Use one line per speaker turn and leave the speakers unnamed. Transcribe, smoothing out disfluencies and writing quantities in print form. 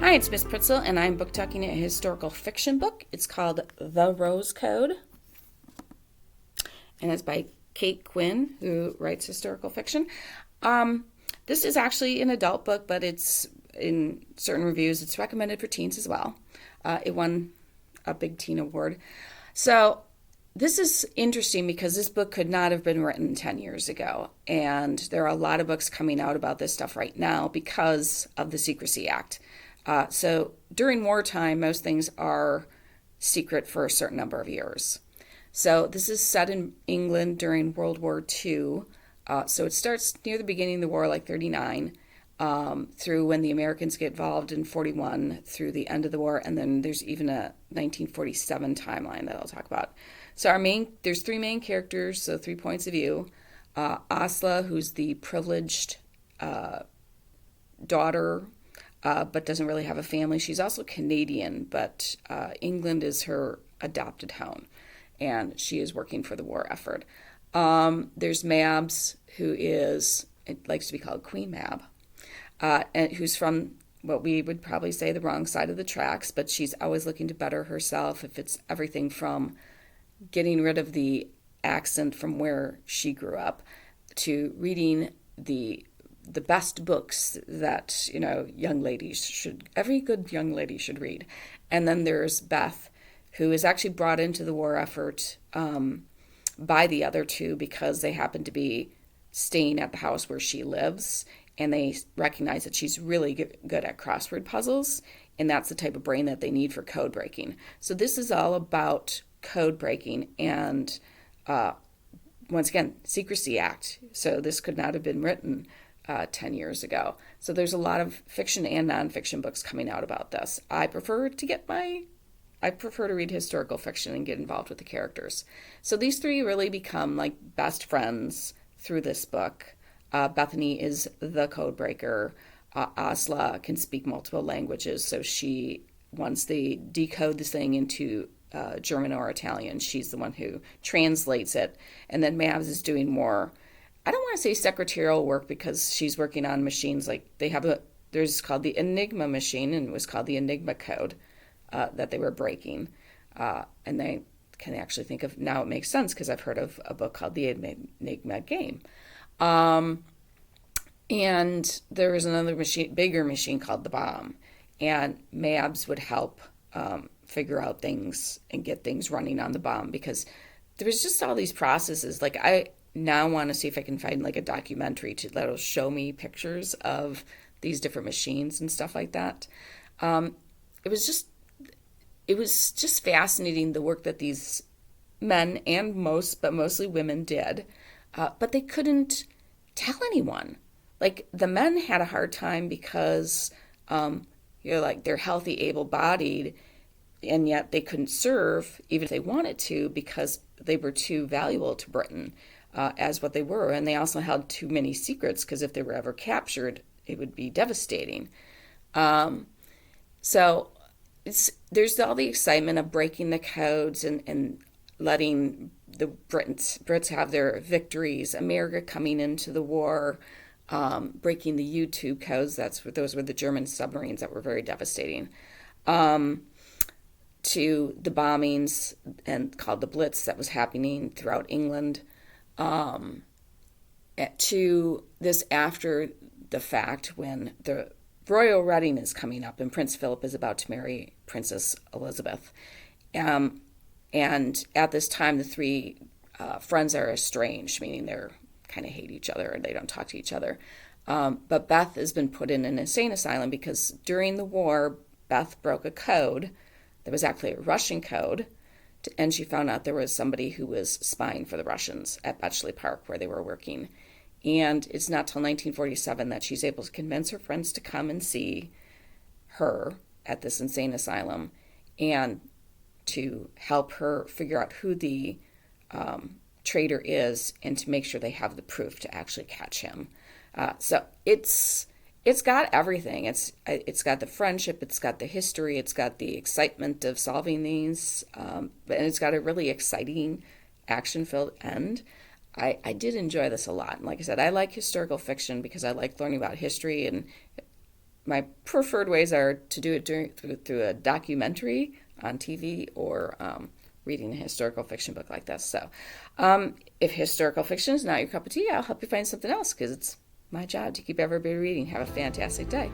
Hi, it's Miss Pritzel, and I'm book talking a historical fiction book. It's called The Rose Code, and it's by Kate Quinn, who writes historical fiction. This is actually an adult book, but it's in certain reviews, it's recommended for teens as well. It won a big teen award. So this is interesting because this book could not have been written 10 years ago. And there are a lot of books coming out about this stuff right now because of the Secrecy Act. So during wartime, most things are secret for a certain number of years. So this is set in England during World War II. So it starts near the beginning of the war, like 39, through when the Americans get involved in 41, through the end of the war, and then there's even a 1947 timeline that I'll talk about. So there's three main characters, so 3 points of view. Asla, who's the privileged daughter, but doesn't really have a family. She's also Canadian, but England is her adopted home, and she is working for the war effort. There's Mabs, who likes to be called Queen Mab, and who's from what we would probably say the wrong side of the tracks, but she's always looking to better herself. If it's everything from getting rid of the accent from where she grew up to reading the best books that every good young lady should read. And then there's Beth, who is actually brought into the war effort by the other two because they happen to be staying at the house where she lives, and they recognize that she's really good at crossword puzzles, and that's the type of brain that they need for code breaking. So this is all about code breaking and, once again, Secrecy Act. So this could not have been written 10 years ago. So there's a lot of fiction and nonfiction books coming out about this. I prefer to read historical fiction and get involved with the characters. So these three really become like best friends through this book. Bethany is the code breaker. Asla can speak multiple languages, so once they decode this thing into German or Italian, she's the one who translates it. And then Mavs is doing more, I don't want to say secretarial work, because she's working on machines like there's called the Enigma machine, and it was called the Enigma code that they were breaking. And they can actually think of, now it makes sense because I've heard of a book called the Enigma game. And there was another bigger machine called the bomb. And Mabs would help figure out things and get things running on the bomb, because there was just all these processes. Like, I now want to see if I can find like a documentary that'll show me pictures of these different machines and stuff like that. It was just fascinating, the work that these men and mostly women did, but they couldn't tell anyone. Like, the men had a hard time because they're healthy, able-bodied, and yet they couldn't serve even if they wanted to, because they were too valuable to Britain as what they were, and they also held too many secrets, because if they were ever captured, it would be devastating. So there's all the excitement of breaking the codes and letting the Brits have their victories. America coming into the war, breaking the U-2 codes. Those were the German submarines that were very devastating. To the bombings called the Blitz that was happening throughout England. To this after the fact, when the royal wedding is coming up and Prince Philip is about to marry Princess Elizabeth. And at this time, the three friends are estranged, meaning they're kind of hate each other and they don't talk to each other. But Beth has been put in an insane asylum because during the war, Beth broke a code that was actually a Russian code, and she found out there was somebody who was spying for the Russians at Bletchley Park where they were working. And it's not till 1947 that she's able to convince her friends to come and see her at this insane asylum and to help her figure out who the traitor is and to make sure they have the proof to actually catch him. So it's got everything. It's got the friendship, it's got the history, it's got the excitement of solving these, and it's got a really exciting action-filled end. I did enjoy this a lot. And like I said, I like historical fiction because I like learning about history, and my preferred ways are to do it through a documentary on TV or reading a historical fiction book like this. So if historical fiction is not your cup of tea, I'll help you find something else because it's my job to keep everybody reading. Have a fantastic day.